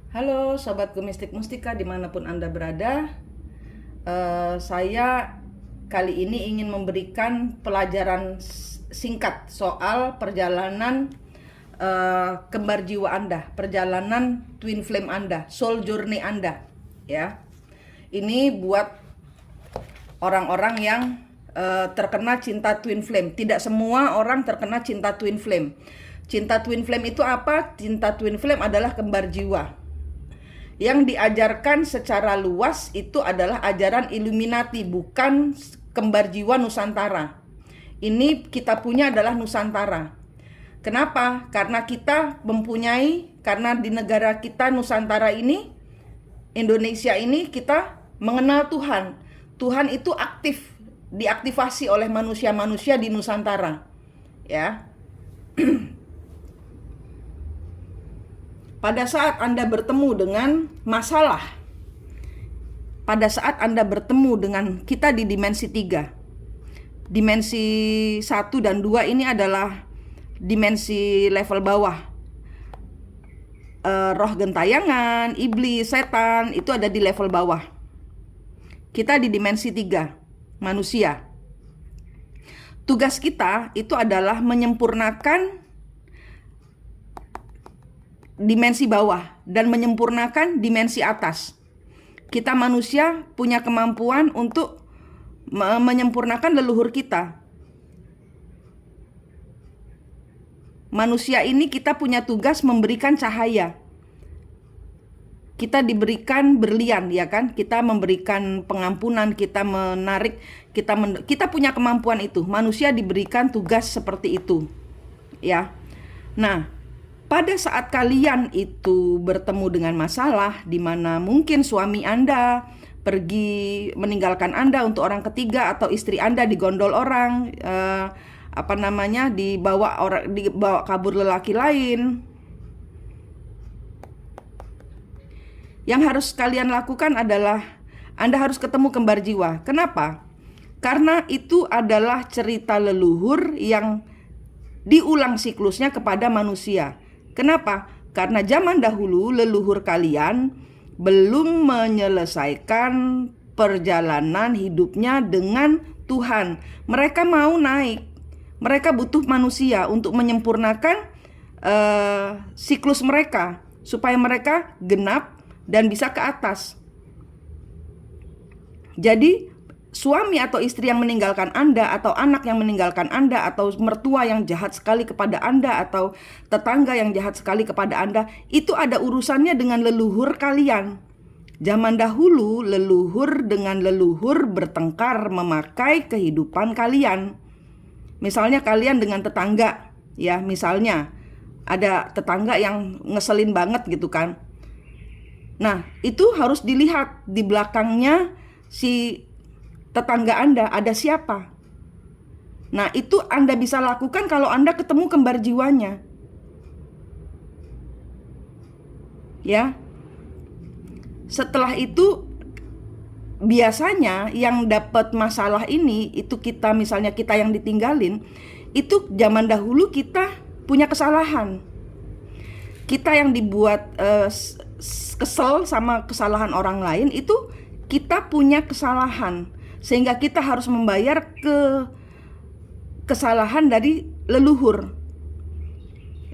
Halo Sobatku Mistik Mustika dimanapun Anda berada. Saya kali ini ingin memberikan pelajaran singkat soal perjalanan kembar jiwa Anda, perjalanan twin flame Anda, soul journey Anda, ya. Ini buat orang-orang yang terkena cinta twin flame. Tidak semua orang terkena cinta twin flame. Cinta twin flame itu apa? Cinta twin flame adalah kembar jiwa. Yang diajarkan secara luas itu adalah ajaran Illuminati, bukan kembar jiwa Nusantara. Ini kita punya adalah Nusantara. Kenapa? Karena kita mempunyai, karena di negara kita Nusantara ini, Indonesia ini, kita mengenal Tuhan. Tuhan itu aktif, diaktifasi oleh manusia-manusia di Nusantara. Ya. Pada saat Anda bertemu dengan masalah, pada saat Anda bertemu dengan kita di dimensi 3, dimensi 1 dan 2 ini adalah dimensi level bawah. Roh gentayangan, iblis, setan itu ada di level bawah. Kita di dimensi 3, manusia. Tugas kita itu adalah menyempurnakan dimensi bawah dan menyempurnakan dimensi atas. Kita manusia punya kemampuan untuk menyempurnakan leluhur kita. Manusia ini kita punya tugas memberikan cahaya. Kita diberikan berlian, ya kan? Kita memberikan pengampunan, kita menarik, kita punya kemampuan itu. Manusia diberikan tugas seperti itu, ya. Nah, pada saat kalian itu bertemu dengan masalah, di mana mungkin suami Anda pergi meninggalkan Anda untuk orang ketiga, atau istri Anda digondol orang, dibawa kabur lelaki lain. Yang harus kalian lakukan adalah Anda harus ketemu kembar jiwa. Kenapa? Karena itu adalah cerita leluhur yang diulang siklusnya kepada manusia. Kenapa? Karena zaman dahulu leluhur kalian belum menyelesaikan perjalanan hidupnya dengan Tuhan. Mereka mau naik. Mereka butuh manusia untuk menyempurnakan siklus mereka, supaya mereka genap dan bisa ke atas. Jadi suami atau istri yang meninggalkan Anda, atau anak yang meninggalkan Anda, atau mertua yang jahat sekali kepada Anda, atau tetangga yang jahat sekali kepada Anda, itu ada urusannya dengan leluhur kalian. Zaman dahulu leluhur dengan leluhur bertengkar memakai kehidupan kalian. Misalnya kalian dengan tetangga, ya, misalnya ada tetangga yang ngeselin banget gitu kan. Nah, itu harus dilihat di belakangnya si tetangga Anda ada siapa. Nah, itu Anda bisa lakukan kalau Anda ketemu kembar jiwanya. Ya. Setelah itu biasanya yang dapat masalah ini itu kita, misalnya kita yang ditinggalin, itu zaman dahulu kita punya kesalahan. Kita yang dibuat kesel sama kesalahan orang lain, itu kita punya kesalahan. Sehingga kita harus membayar kesalahan dari leluhur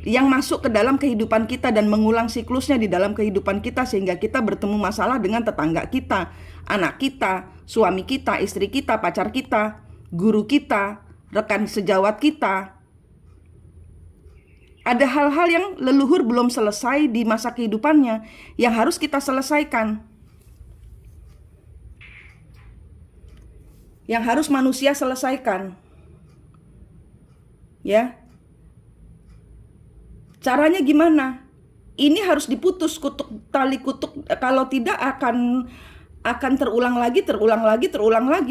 yang masuk ke dalam kehidupan kita dan mengulang siklusnya di dalam kehidupan kita, sehingga kita bertemu masalah dengan tetangga kita, anak kita, suami kita, istri kita, pacar kita, guru kita, rekan sejawat kita. Ada hal-hal yang leluhur belum selesai di masa kehidupannya yang harus kita selesaikan, yang harus manusia selesaikan. Ya. Caranya gimana? Ini harus diputus tali kutuk, kalau tidak akan terulang lagi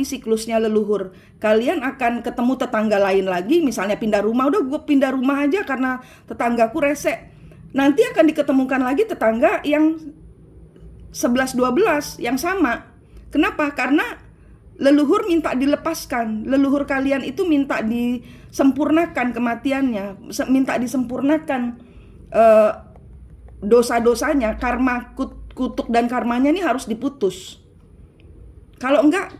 siklusnya leluhur. Kalian akan ketemu tetangga lain lagi, misalnya pindah rumah, udah gue pindah rumah aja karena tetanggaku rese. Nanti akan diketemukan lagi tetangga yang 11-12 yang sama. Kenapa? Karena leluhur minta dilepaskan. Leluhur kalian itu minta disempurnakan kematiannya, minta disempurnakan dosa-dosanya, karma, kutuk dan karmanya ini harus diputus. Kalau enggak,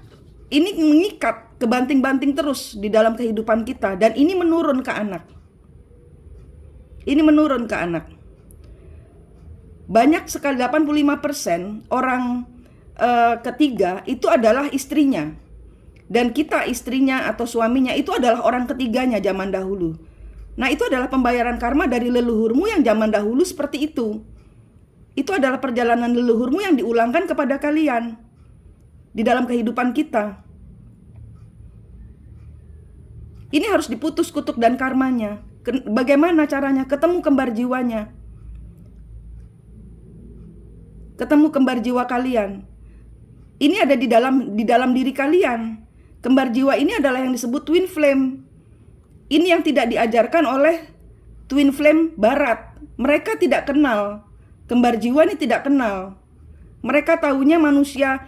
ini mengikat, kebanting-banting terus di dalam kehidupan kita, dan ini menurun ke anak. Ini menurun ke anak. Banyak sekali, 85% orang ketiga itu adalah istrinya. Dan kita istrinya atau suaminya itu adalah orang ketiganya zaman dahulu. Nah, itu adalah pembayaran karma dari leluhurmu yang zaman dahulu seperti itu. Itu adalah perjalanan leluhurmu yang diulangkan kepada kalian di dalam kehidupan kita. Ini harus diputus kutuk dan karmanya. Bagaimana caranya? Ketemu kembar jiwanya. Ketemu kembar jiwa kalian. Ini ada di dalam diri kalian. Kembar jiwa ini adalah yang disebut twin flame. Ini yang tidak diajarkan oleh twin flame barat. Mereka tidak kenal. Kembar jiwa ini tidak kenal. Mereka tahunya manusia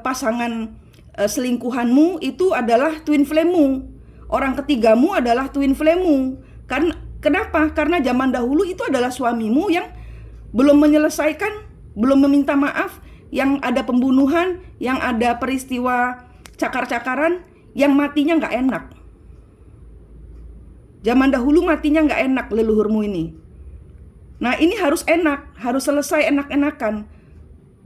pasangan selingkuhanmu itu adalah twin flame-mu. Orang ketigamu adalah twin flame-mu. Kenapa? Karena zaman dahulu itu adalah suamimu yang belum menyelesaikan, belum meminta maaf, yang ada pembunuhan, yang ada peristiwa cakar-cakaran, yang matinya nggak enak. Zaman dahulu matinya nggak enak leluhurmu ini. Nah, ini harus enak, harus selesai enak-enakan.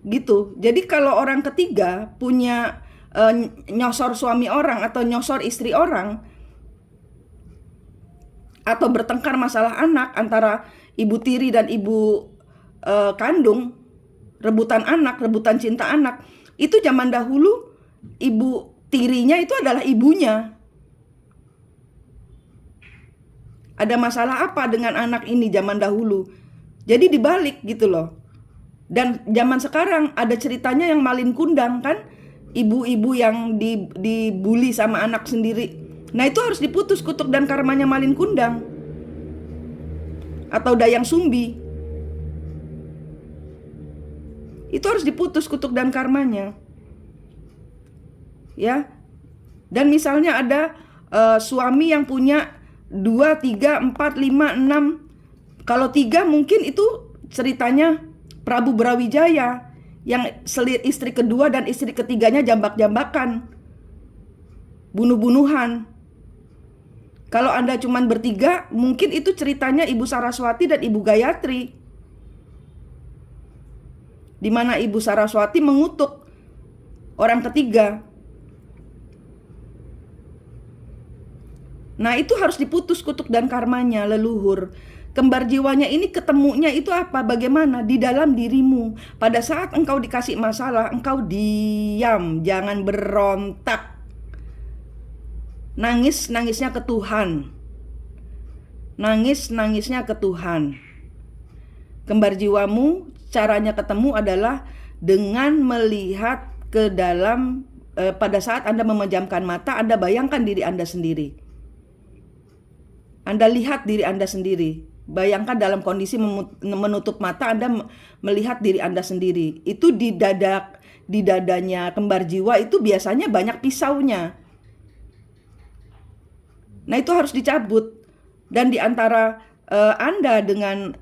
Gitu. Jadi kalau orang ketiga punya nyosor suami orang atau nyosor istri orang, atau bertengkar masalah anak antara ibu tiri dan ibu kandung, rebutan anak, rebutan cinta anak, itu zaman dahulu ibu tirinya itu adalah ibunya. Ada masalah apa dengan anak ini zaman dahulu? Jadi dibalik gitu loh. Dan zaman sekarang ada ceritanya yang malin kundang kan, ibu-ibu yang dibully sama anak sendiri. Nah, itu harus diputus kutuk dan karmanya malin kundang atau dayang sumbi. Itu harus diputus kutuk dan karmanya. Ya. Dan misalnya ada suami yang punya 2, 3, 4, 5, 6. Kalau 3 mungkin itu ceritanya Prabu Brawijaya yang istri kedua dan istri ketiganya jambak-jambakan, bunuh-bunuhan. Kalau Anda cuma bertiga, mungkin itu ceritanya Ibu Saraswati dan Ibu Gayatri, di mana Ibu Saraswati mengutuk orang ketiga. Nah, itu harus diputus kutuk dan karmanya leluhur. Kembar jiwanya ini ketemunya itu apa? Bagaimana? Di dalam dirimu. Pada saat engkau dikasih masalah, engkau diam, jangan berontak. Nangis-nangisnya ke Tuhan. Nangis-nangisnya ke Tuhan. Kembar jiwamu, caranya ketemu adalah dengan melihat ke dalam, pada saat Anda memejamkan mata, Anda bayangkan diri Anda sendiri. Anda lihat diri Anda sendiri. Bayangkan dalam kondisi menutup mata, Anda melihat diri Anda sendiri. Itu di dadanya kembar jiwa itu biasanya banyak pisaunya. Nah, itu harus dicabut. Dan di antara Anda dengan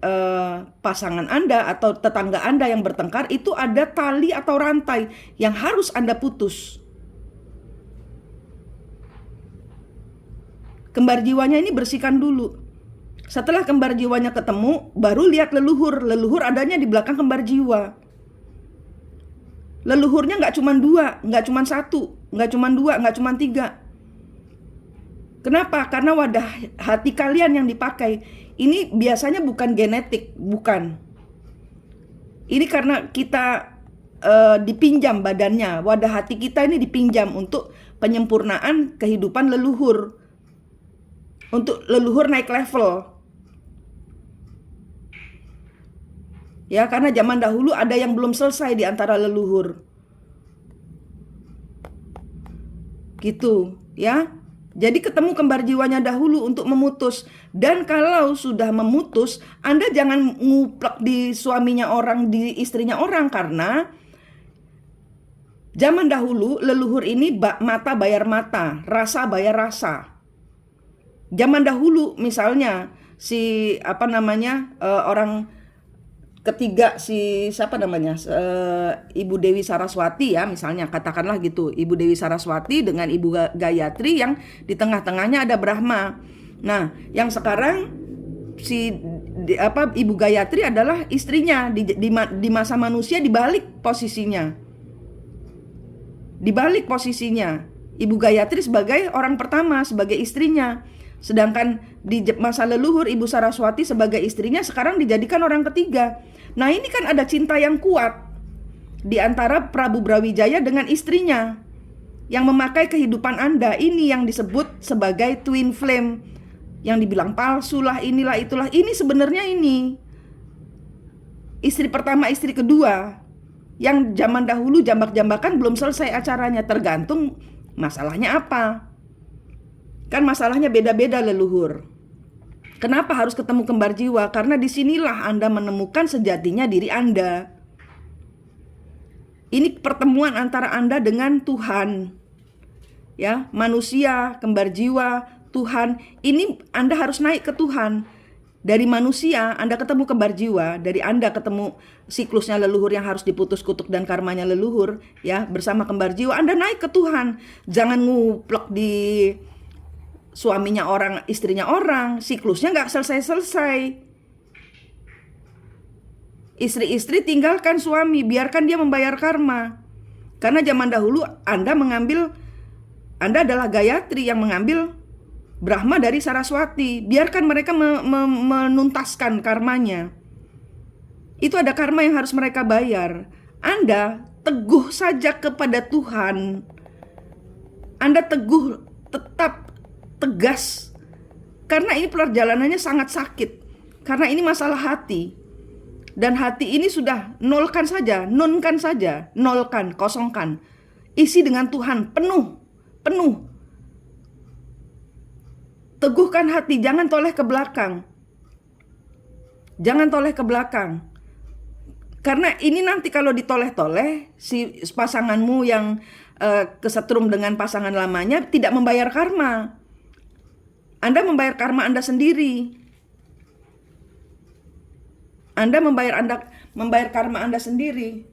pasangan Anda atau tetangga Anda yang bertengkar, itu ada tali atau rantai yang harus Anda putus. Kembar jiwanya ini bersihkan dulu. Setelah kembar jiwanya ketemu, baru lihat leluhur. Leluhur adanya di belakang kembar jiwa. Leluhurnya nggak cuma 2, nggak cuma 1, nggak cuma 2, nggak cuma 3. Kenapa? Karena wadah hati kalian yang dipakai. Ini biasanya bukan genetik, bukan. Ini karena kita dipinjam badannya. Wadah hati kita ini dipinjam untuk penyempurnaan kehidupan leluhur. Untuk leluhur naik level. Ya, karena zaman dahulu ada yang belum selesai di antara leluhur. Gitu, ya. Jadi ketemu kembar jiwanya dahulu untuk memutus. Dan kalau sudah memutus, Anda jangan nguplek di suaminya orang, di istrinya orang. Karena zaman dahulu leluhur ini mata bayar mata, rasa bayar rasa. Zaman dahulu misalnya si apa namanya orang ketiga, si siapa namanya, Ibu Dewi Saraswati ya, misalnya katakanlah gitu, Ibu Dewi Saraswati dengan Ibu Gayatri, yang di tengah-tengahnya ada Brahma. Nah, yang sekarang Ibu Gayatri adalah istrinya di masa manusia, dibalik posisinya. Ibu Gayatri sebagai orang pertama, sebagai istrinya. Sedangkan di masa leluhur Ibu Saraswati sebagai istrinya sekarang dijadikan orang ketiga. Nah, ini kan ada cinta yang kuat di antara Prabu Brawijaya dengan istrinya yang memakai kehidupan Anda. Ini yang disebut sebagai twin flame, yang dibilang palsu lah, inilah itulah. Ini sebenarnya ini istri pertama, istri kedua, yang zaman dahulu jambak-jambakan belum selesai acaranya, tergantung masalahnya apa. Kan masalahnya beda-beda leluhur. Kenapa harus ketemu kembar jiwa? Karena disinilah Anda menemukan sejatinya diri Anda. Ini pertemuan antara Anda dengan Tuhan. Ya, manusia, kembar jiwa, Tuhan. Ini Anda harus naik ke Tuhan. Dari manusia Anda ketemu kembar jiwa, dari Anda ketemu siklusnya leluhur yang harus diputus kutuk dan karmanya leluhur, ya, bersama kembar jiwa Anda naik ke Tuhan. Jangan nguplek di suaminya orang, istrinya orang, siklusnya nggak selesai-selesai. Istri-istri tinggalkan suami, biarkan dia membayar karma. Karena zaman dahulu Anda adalah Gayatri yang mengambil Brahma dari Saraswati. Biarkan mereka menuntaskan karmanya. Itu ada karma yang harus mereka bayar. Anda teguh saja kepada Tuhan. Anda teguh, tetap tegas. Karena ini perjalanannya sangat sakit. Karena ini masalah hati. Dan hati ini sudah nolkan saja, nolkan, kosongkan. Isi dengan Tuhan, penuh. Teguhkan hati, jangan toleh ke belakang. Karena ini nanti kalau ditoleh-toleh, si pasanganmu yang kesetrum dengan pasangan lamanya tidak membayar karma. Anda membayar karma Anda sendiri. Anda membayar karma Anda sendiri.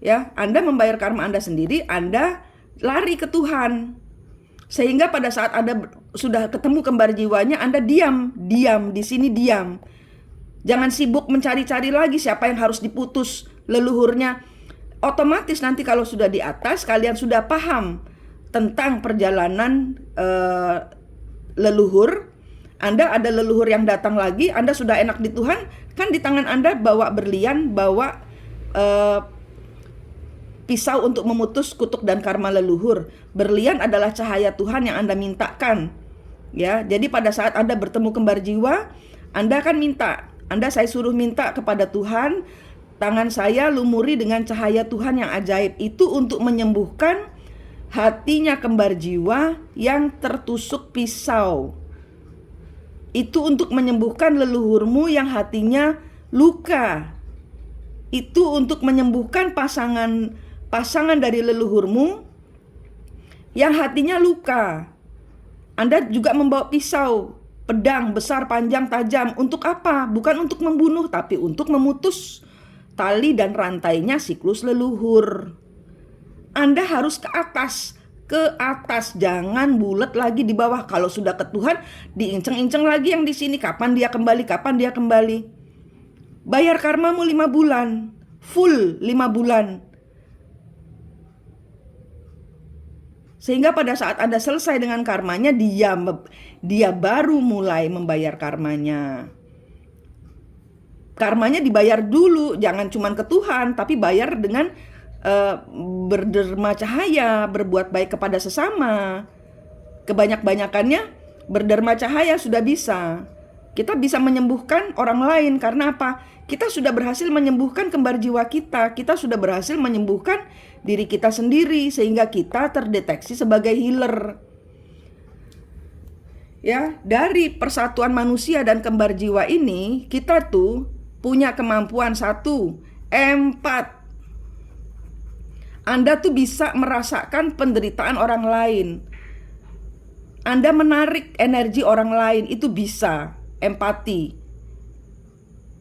Ya, Anda membayar karma Anda sendiri, Anda lari ke Tuhan. Sehingga pada saat Anda sudah ketemu kembar jiwanya, Anda diam di sini, diam. Jangan sibuk mencari-cari lagi siapa yang harus diputus leluhurnya. Otomatis nanti kalau sudah di atas, kalian sudah paham tentang perjalanan leluhur. Anda ada leluhur yang datang lagi, Anda sudah enak di Tuhan, kan di tangan Anda bawa berlian, bawa pisau untuk memutus kutuk dan karma leluhur. Berlian adalah cahaya Tuhan yang Anda mintakan. Ya, jadi pada saat Anda bertemu kembar jiwa, Anda akan minta. Saya suruh minta kepada Tuhan, tangan saya lumuri dengan cahaya Tuhan yang ajaib itu untuk menyembuhkan hatinya kembar jiwa yang tertusuk pisau. Itu untuk menyembuhkan leluhurmu yang hatinya luka. Itu untuk menyembuhkan pasangan dari leluhurmu yang hatinya luka. Anda juga membawa pisau, pedang besar, panjang, tajam. Untuk apa? Bukan untuk membunuh, tapi untuk memutus tali dan rantainya siklus leluhur. Anda harus ke atas, jangan bulat lagi di bawah. Kalau sudah ke Tuhan, diinceng-inceng lagi yang di sini. Kapan dia kembali? Bayar karmamu 5 bulan, full 5 bulan. Sehingga pada saat Anda selesai dengan karmanya, dia baru mulai membayar karmanya. Karmanya dibayar dulu, jangan cuma ke Tuhan, tapi bayar dengan berderma cahaya, berbuat baik kepada sesama. Kebanyak-banyakannya berderma cahaya sudah bisa. Kita bisa menyembuhkan orang lain karena apa? Kita sudah berhasil menyembuhkan kembar jiwa kita. Kita sudah berhasil menyembuhkan diri kita sendiri sehingga kita terdeteksi sebagai healer. Ya, dari persatuan manusia dan kembar jiwa ini, kita tuh punya kemampuan 1, empat. Anda tuh bisa merasakan penderitaan orang lain. Anda menarik energi orang lain, itu bisa, empati.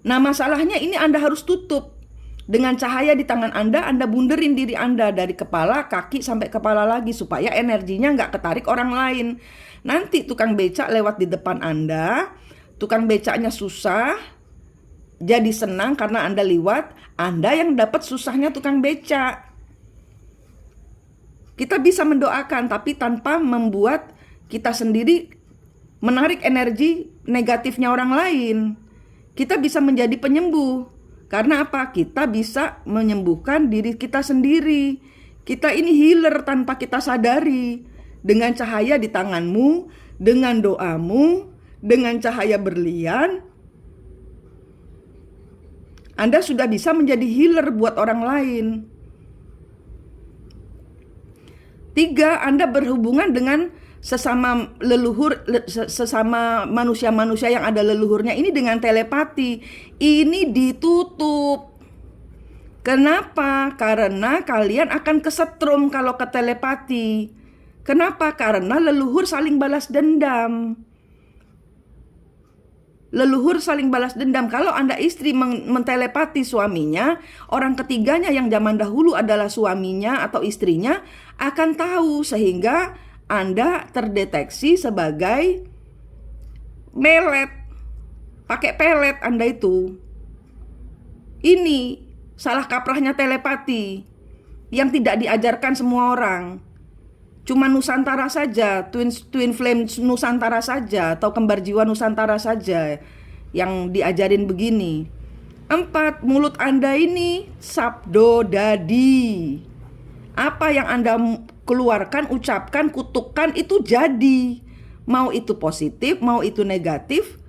Nah, masalahnya ini Anda harus tutup. Dengan cahaya di tangan Anda bunderin diri Anda dari kepala, kaki, sampai kepala lagi, supaya energinya nggak ketarik orang lain. Nanti tukang becak lewat di depan Anda, tukang becaknya susah, jadi senang karena Anda liwat, Anda yang dapat susahnya tukang becak. Kita bisa mendoakan, tapi tanpa membuat kita sendiri menarik energi negatifnya orang lain. Kita bisa menjadi penyembuh. Karena apa? Kita bisa menyembuhkan diri kita sendiri. Kita ini healer tanpa kita sadari. Dengan cahaya di tanganmu, dengan doamu, dengan cahaya berlian, Anda sudah bisa menjadi healer buat orang lain. 3, Anda berhubungan dengan sesama leluhur, sesama manusia-manusia yang ada leluhurnya ini dengan telepati. Ini ditutup. Kenapa? Karena kalian akan kesetrum kalau ke telepati. Kenapa? Karena leluhur saling balas dendam. Leluhur saling balas dendam. Kalau Anda istri mentelepati suaminya, orang ketiganya yang zaman dahulu adalah suaminya atau istrinya akan tahu, sehingga Anda terdeteksi sebagai melet, pakai pelet Anda itu. Ini salah kaprahnya telepati yang tidak diajarkan semua orang. Cuma Nusantara saja, twin flame Nusantara saja, atau kembar jiwa Nusantara saja yang diajarin begini. 4, mulut Anda ini sabdo dadi. Apa yang Anda keluarkan, ucapkan, kutukkan itu jadi. Mau itu positif, mau itu negatif,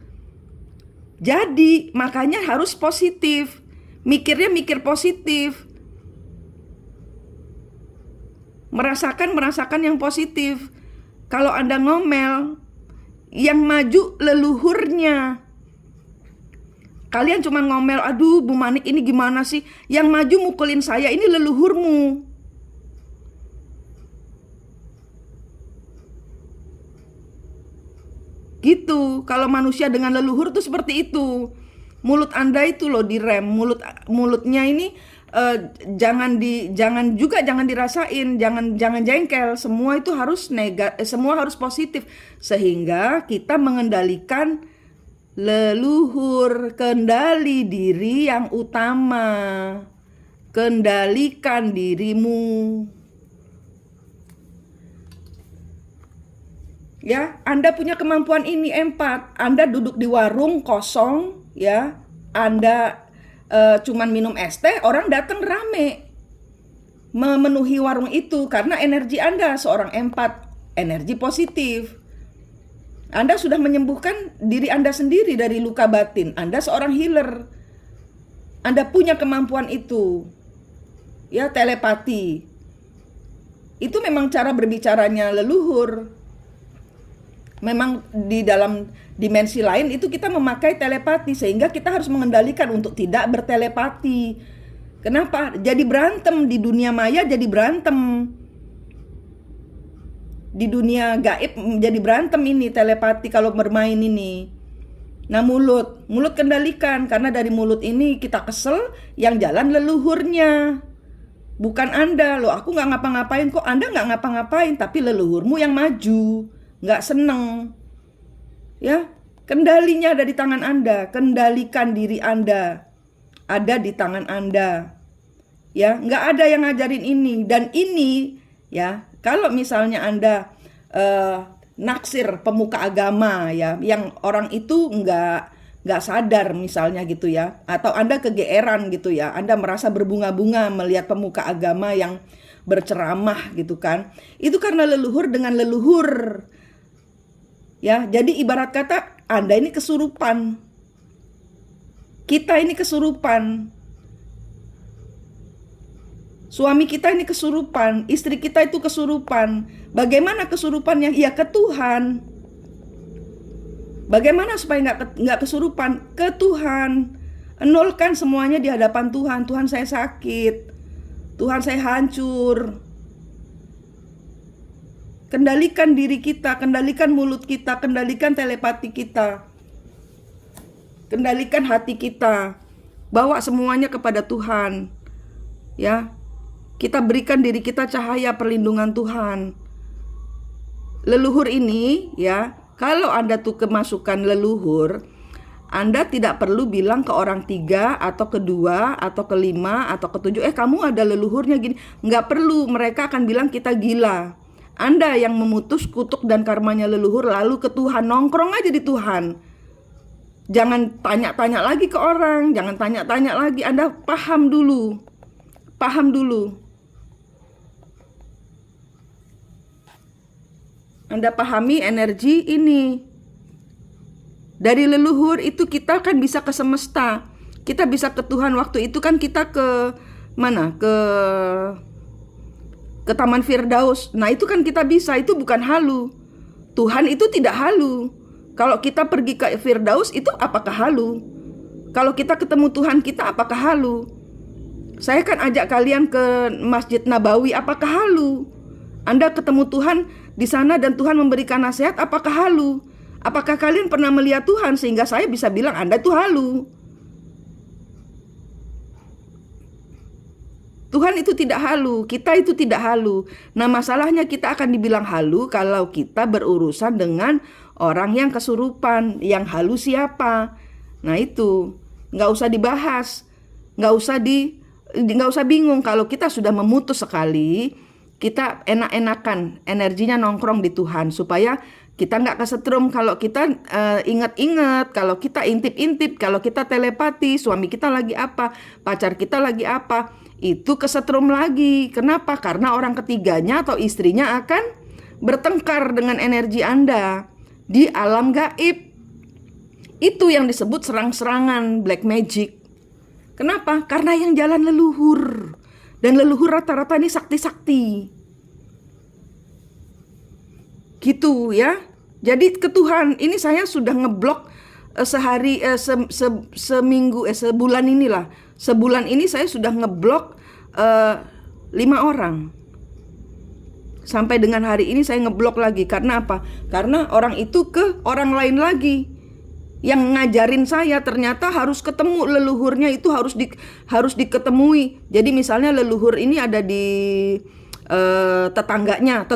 jadi. Makanya harus positif. Mikirnya mikir positif. Merasakan yang positif. Kalau Anda ngomel, yang maju leluhurnya. Kalian cuma ngomel, aduh Bu Manik ini gimana sih? Yang maju mukulin saya, ini leluhurmu. Gitu. Kalau manusia dengan leluhur tuh seperti itu. Mulut Anda itu loh direm. Mulutnya ini jangan dirasain, jangan jengkel. Semua itu harus semua harus positif, sehingga kita mengendalikan leluhur. Kendali diri yang utama. Kendalikan dirimu. Ya, Anda punya kemampuan ini 4. Anda duduk di warung kosong, ya. Anda cuman minum es teh, orang datang rame memenuhi warung itu karena energi Anda seorang 4, energi positif. Anda sudah menyembuhkan diri Anda sendiri dari luka batin. Anda seorang healer. Anda punya kemampuan itu. Ya, telepati. Itu memang cara berbicaranya leluhur. Memang di dalam dimensi lain itu kita memakai telepati, sehingga kita harus mengendalikan untuk tidak bertelepati. Kenapa? Jadi berantem di dunia maya, jadi berantem. Di dunia gaib jadi berantem ini telepati kalau bermain ini. Nah, mulut kendalikan, karena dari mulut ini kita kesel, yang jalan leluhurnya. Bukan Anda. Loh, aku nggak ngapa-ngapain kok. Anda nggak ngapa-ngapain, tapi leluhurmu yang maju. Nggak seneng. Ya, kendalinya ada di tangan Anda. Kendalikan diri Anda. Ada di tangan Anda. Ya, nggak ada yang ngajarin ini. Dan ini, ya, kalau misalnya Anda naksir pemuka agama, ya, yang orang itu nggak sadar misalnya gitu ya, atau Anda kegeeran gitu ya, Anda merasa berbunga-bunga melihat pemuka agama yang berceramah gitu kan, itu karena leluhur dengan leluhur. Ya, jadi ibarat kata Anda ini kesurupan. Kita ini kesurupan. Suami kita ini kesurupan, istri kita itu kesurupan. Bagaimana kesurupannya? Ya ke Tuhan. Bagaimana supaya nggak kesurupan? Ke Tuhan. Nolkan semuanya di hadapan Tuhan. Tuhan, saya sakit. Tuhan, saya hancur. Kendalikan diri kita, kendalikan mulut kita, kendalikan telepati kita, kendalikan hati kita. Bawa semuanya kepada Tuhan. Ya, kita berikan diri kita cahaya perlindungan Tuhan. Leluhur ini, ya, kalau Anda tuh kemasukan leluhur, Anda tidak perlu bilang ke orang 3 atau kedua atau kelima atau ketujuh, kamu ada leluhurnya gini. Nggak perlu, mereka akan bilang kita gila. Anda yang memutus kutuk dan karmanya leluhur lalu ke Tuhan, nongkrong aja di Tuhan. Jangan tanya-tanya lagi ke orang, jangan tanya-tanya lagi. Anda paham dulu. Paham dulu. Anda pahami energi ini. Dari leluhur itu kita kan bisa ke semesta. Kita bisa ke Tuhan. Waktu itu kan kita ke mana? Ke Taman Firdaus. Nah itu kan kita bisa, itu bukan halu. Tuhan itu tidak halu. Kalau kita pergi ke Firdaus itu apakah halu? Kalau kita ketemu Tuhan kita apakah halu? Saya kan ajak kalian ke Masjid Nabawi, apakah halu? Anda ketemu Tuhan di sana dan Tuhan memberikan nasihat, apakah halu? Apakah kalian pernah melihat Tuhan sehingga saya bisa bilang Anda itu halu? Tuhan itu tidak halu, kita itu tidak halu. Nah masalahnya kita akan dibilang halu kalau kita berurusan dengan orang yang kesurupan. Yang halu siapa? Nah itu nggak usah dibahas, nggak usah bingung. Kalau kita sudah memutus sekali, kita enak-enakan energinya nongkrong di Tuhan supaya kita nggak kesetrum. Kalau kita ingat-ingat, kalau kita intip-intip, kalau kita telepati, suami kita lagi apa, pacar kita lagi apa, itu kesetrum lagi. Kenapa? Karena orang ketiganya atau istrinya akan bertengkar dengan energi Anda di alam gaib. Itu yang disebut serang-serangan black magic. Kenapa? Karena yang jalan leluhur. Dan leluhur rata-rata ini sakti-sakti. Gitu ya. Jadi ke Tuhan, ini saya sudah ngeblok sebulan inilah. Sebulan ini saya sudah ngeblok 5 orang. Sampai dengan hari ini saya ngeblok lagi. Karena apa? Karena orang itu ke orang lain lagi. Yang ngajarin saya ternyata harus ketemu leluhurnya, itu harus diketemui. Jadi misalnya leluhur ini ada di tetangganya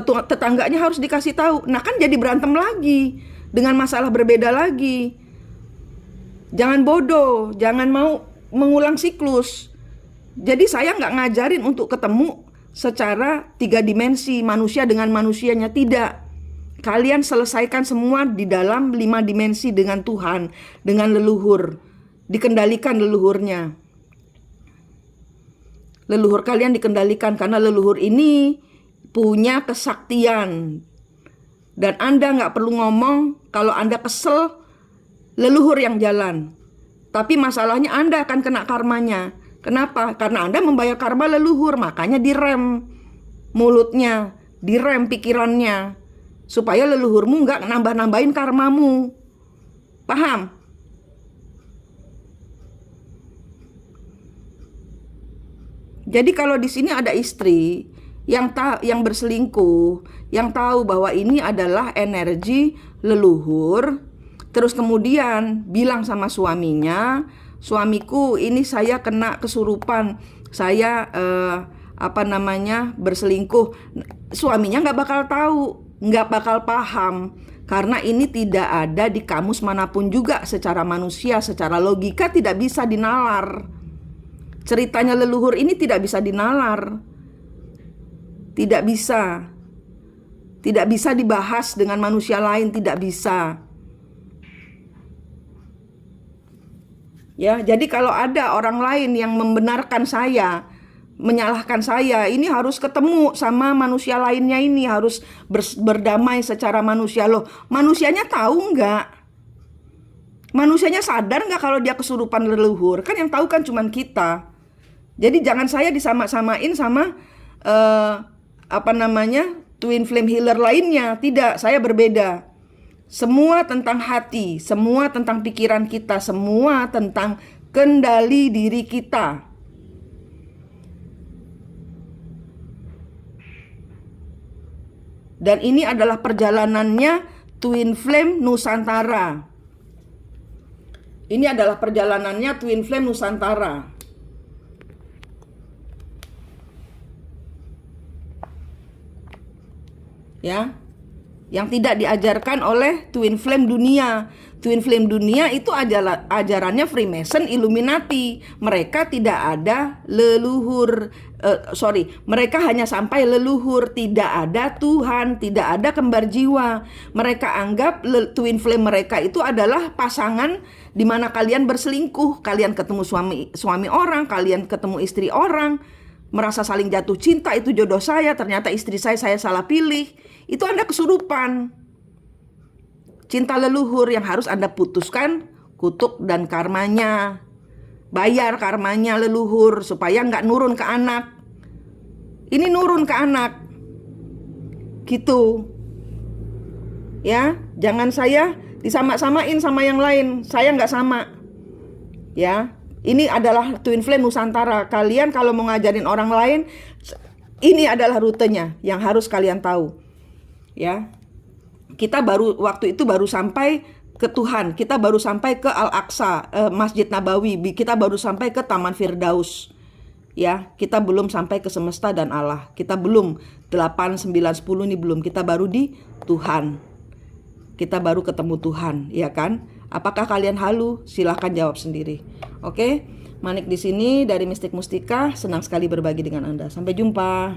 harus dikasih tahu. Nah kan jadi berantem lagi dengan masalah berbeda lagi. Jangan bodoh, jangan mau mengulang siklus. Jadi saya nggak ngajarin untuk ketemu secara 3 dimensi manusia dengan manusianya, tidak. Kalian selesaikan semua di dalam 5 dimensi dengan Tuhan, dengan leluhur. Dikendalikan leluhurnya. Leluhur kalian dikendalikan karena leluhur ini punya kesaktian. Dan Anda nggak perlu ngomong, kalau Anda kesel, leluhur yang jalan. Tapi masalahnya Anda akan kena karmanya. Kenapa? Karena Anda membayar karma leluhur, makanya direm mulutnya, direm pikirannya. Supaya leluhurmu nggak nambah-nambahin karmamu. Paham? Jadi kalau di sini ada istri yang berselingkuh, yang tahu bahwa ini adalah energi leluhur, terus kemudian bilang sama suaminya, suamiku ini saya kena kesurupan, saya berselingkuh. Suaminya nggak bakal tahu, nggak bakal paham, karena ini tidak ada di kamus manapun juga. Secara manusia, secara logika tidak bisa dinalar. Ceritanya leluhur ini tidak bisa dinalar. Tidak bisa dibahas dengan manusia lain, tidak bisa. Ya, jadi kalau ada orang lain yang membenarkan saya, menyalahkan saya, ini harus ketemu sama manusia lainnya, ini harus berdamai secara manusia. Loh, manusianya tahu nggak? Manusianya sadar nggak kalau dia kesurupan leluhur? Kan yang tahu kan cuman kita. Jadi jangan saya disama-samain sama twin flame healer lainnya. Tidak, saya berbeda. Semua tentang hati, semua tentang pikiran kita, semua tentang kendali diri kita. Dan ini adalah perjalanannya Twin Flame Nusantara. Ini adalah perjalanannya Twin Flame Nusantara. Ya. Yang tidak diajarkan oleh Twin Flame dunia. Twin Flame dunia itu ajarannya Freemason, Illuminati. Mereka tidak ada leluhur, mereka hanya sampai leluhur, tidak ada Tuhan, tidak ada kembar jiwa. Mereka anggap Twin Flame mereka itu adalah pasangan di mana kalian berselingkuh, kalian ketemu suami orang, kalian ketemu istri orang, merasa saling jatuh cinta, itu jodoh saya, ternyata istri saya salah pilih. Itu Anda kesurupan. Cinta leluhur yang harus Anda putuskan kutuk dan karmanya. Bayar karmanya leluhur supaya nggak nurun ke anak. Ini nurun ke anak. Gitu. Ya, jangan saya disama-samain sama yang lain. Saya nggak sama. Ya, ini adalah Twin Flame Nusantara. Kalian kalau mau ngajarin orang lain, ini adalah rutenya yang harus kalian tahu. Ya, kita waktu itu baru sampai ke Tuhan, kita baru sampai ke Al-Aqsa, Masjid Nabawi, kita baru sampai ke Taman Firdaus. Ya, kita belum sampai ke semesta dan Allah. Kita belum 8, 9, 10 ini belum. Kita baru di Tuhan. Kita baru ketemu Tuhan, ya kan? Apakah kalian halu? Silahkan jawab sendiri. Oke, Manik di sini dari Mistik Mustika, senang sekali berbagi dengan Anda. Sampai jumpa.